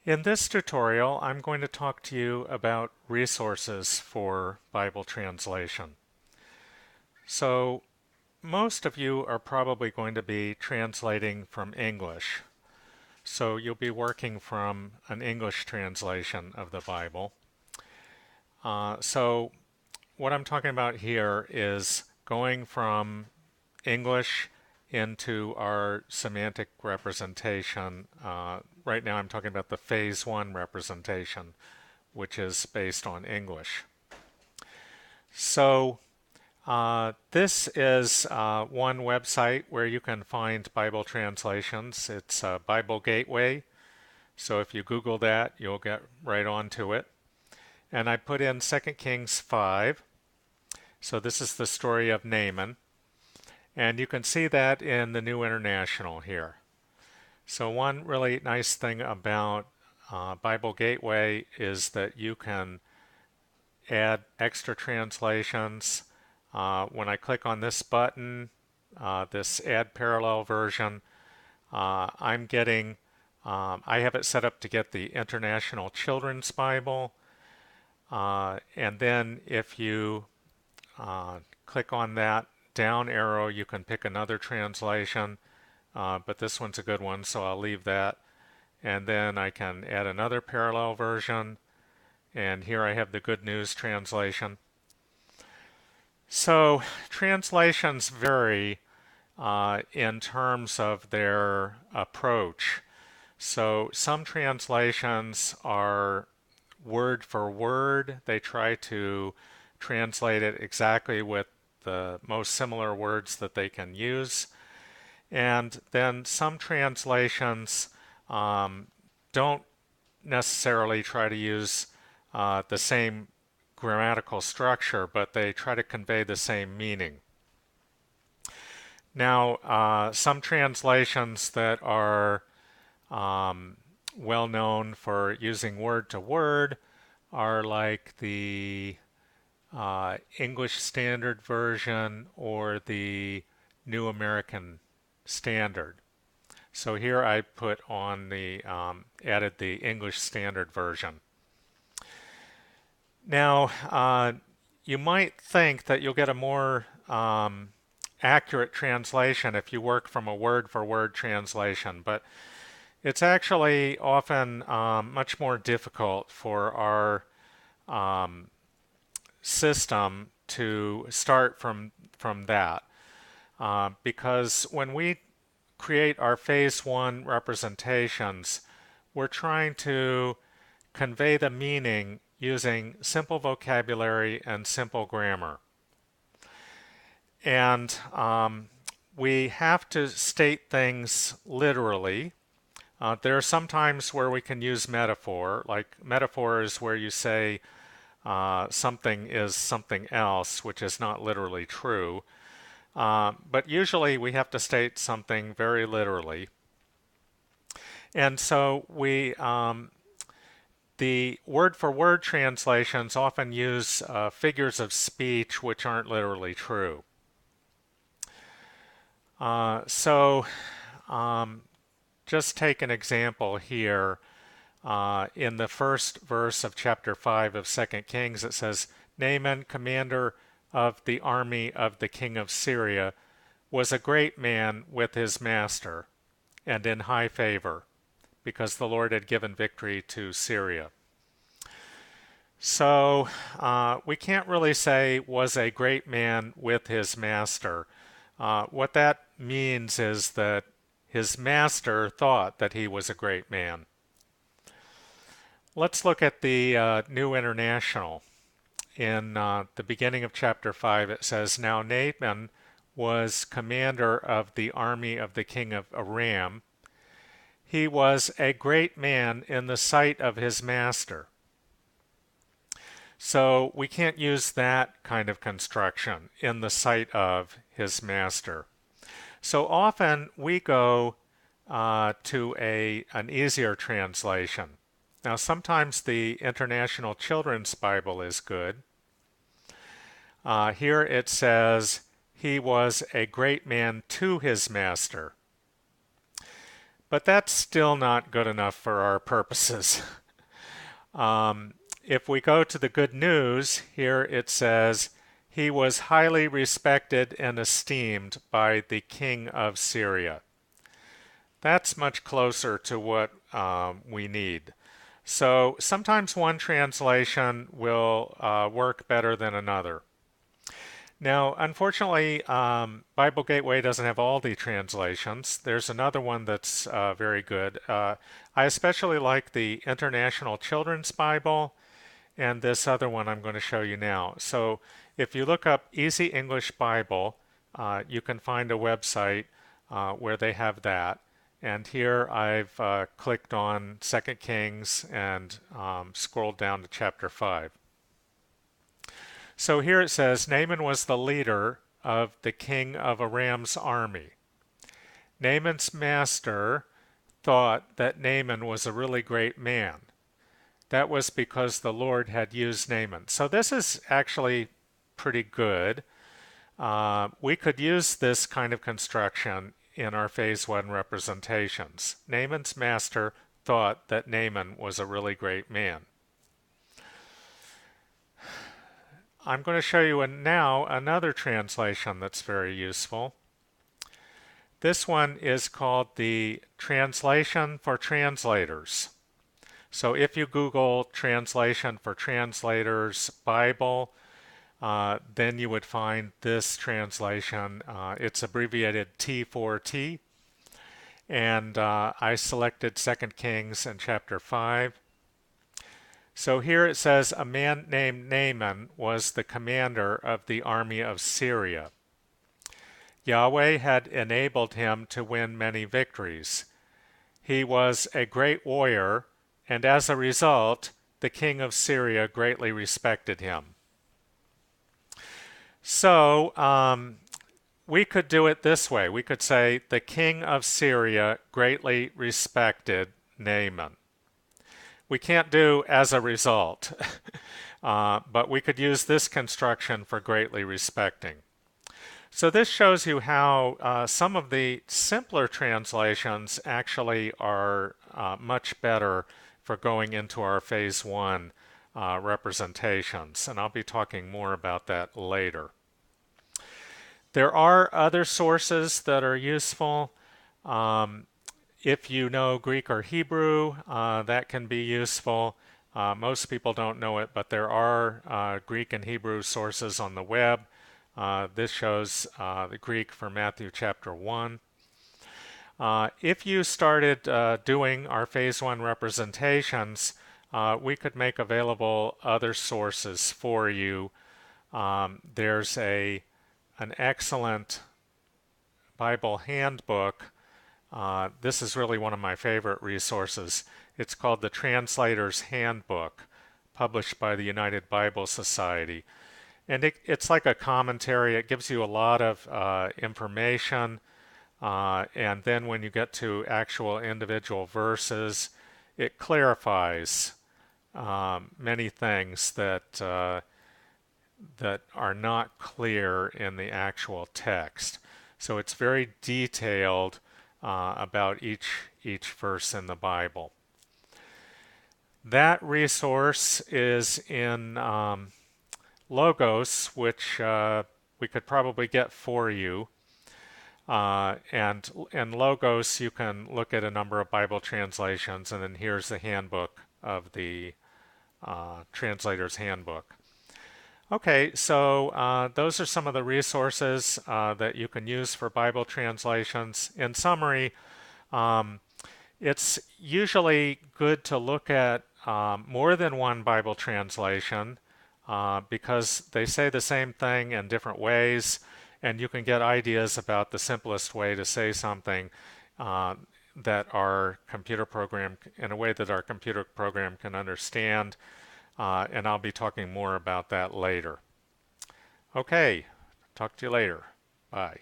In this tutorial, I'm going to talk to you about resources for Bible translation. So, most of you are probably going to be translating from English. So, you'll be working from an English translation of the Bible. So, what I'm talking about here is going from English into our semantic representation. Right now, I'm talking about the phase one representation, which is based on English. So, this is one website where you can find Bible translations. It's Bible Gateway. So, if you Google that, you'll get right onto it. And I put in 2 Kings 5. So, this is the story of Naaman. And you can see that in the New International here. So, one really nice thing about Bible Gateway is that you can add extra translations. When I click on this button, this add parallel version, I'm getting, I have it set up to get the International Children's Bible. And then if you click on that down arrow, you can pick another translation. But this one's a good one, so I'll leave that. And then I can add another parallel version. And here I have the Good News translation. So translations vary in terms of their approach. So some translations are word for word. They try to translate it exactly with the most similar words that they can use. And then some translations don't necessarily try to use the same grammatical structure, but they try to convey the same meaning. Now, some translations that are well known for using word to word are like the English Standard Version or the New American Standard. So here I put on the added the English Standard Version. Now, you might think that you'll get a more accurate translation if you work from a word for word translation, but it's actually often much more difficult for our system to start from that because when we create our phase one representations, we're trying to convey the meaning using simple vocabulary and simple grammar. And we have to state things literally. There are some times where we can use metaphor, like metaphor is where you say something is something else, which is not literally true. But usually we have to state something very literally. And so the word for word translations often use figures of speech which aren't literally true. So just take an example here. In the first verse of chapter 5 of 2 Kings, it says, Naaman, commander of the army of the king of Syria, was a great man with his master and in high favor, because the Lord had given victory to Syria. So we can't really say was a great man with his master. What that means is that his master thought that he was a great man. Let's look at the New International. In the beginning of chapter 5, it says, Now Naaman was commander of the army of the king of Aram. He was a great man in the sight of his master. So we can't use that kind of construction, in the sight of his master. So often we go to an easier translation. Now sometimes the International Children's Bible is good. Here it says, he was a great man to his master. but that's still not good enough for our purposes. If we go to the good news, here it says, he was highly respected and esteemed by the king of Syria. That's much closer to what we need. So sometimes one translation will work better than another. Now, unfortunately, Bible Gateway doesn't have all the translations. There's another one that's very good. I especially like the International Children's Bible and this other one I'm going to show you now. So if you look up Easy English Bible, you can find a website where they have that. And here I've clicked on 2 Kings and scrolled down to chapter 5. So here it says, Naaman was the leader of the king of Aram's army. Naaman's master thought that Naaman was a really great man. That was because the Lord had used Naaman. So this is actually pretty good. We could use this kind of construction in our phase 1 representations. Naaman's master thought that Naaman was a really great man. I'm going to show you now another translation that's very useful. This one is called the Translation for Translators. So if you Google Translation for Translators Bible, then you would find this translation. It's abbreviated T4T. And I selected 2 Kings and chapter 5. So here it says, a man named Naaman was the commander of the army of Syria. Yahweh had enabled him to win many victories. He was a great warrior, and as a result, the king of Syria greatly respected him. So we could do it this way. We could say, the king of Syria greatly respected Naaman. We can't do as a result, but we could use this construction for greatly respecting. So this shows you how some of the simpler translations actually are much better for going into our phase 1 representations, and I'll be talking more about that later. There are other sources that are useful. If you know Greek or Hebrew, that can be useful. Most people don't know it, but there are Greek and Hebrew sources on the web. This shows the Greek for Matthew chapter 1. If you started doing our phase 1 representations, we could make available other sources for you. There's an excellent Bible handbook. This is really one of my favorite resources. It's called the Translator's Handbook, published by the United Bible Society. And it's like a commentary. It gives you a lot of information. And then when you get to actual individual verses, it clarifies many things that are not clear in the actual text. So it's very detailed about each verse in the Bible. That resource is in Logos, which we could probably get for you. And in Logos, you can look at a number of Bible translations, and then here's the handbook of the Translator's Handbook. Okay, so those are some of the resources that you can use for Bible translations. In summary, it's usually good to look at more than one Bible translation because they say the same thing in different ways, and you can get ideas about the simplest way to say something that our computer program, in a way that our computer program can understand. And I'll be talking more about that later. Okay, talk to you later. Bye.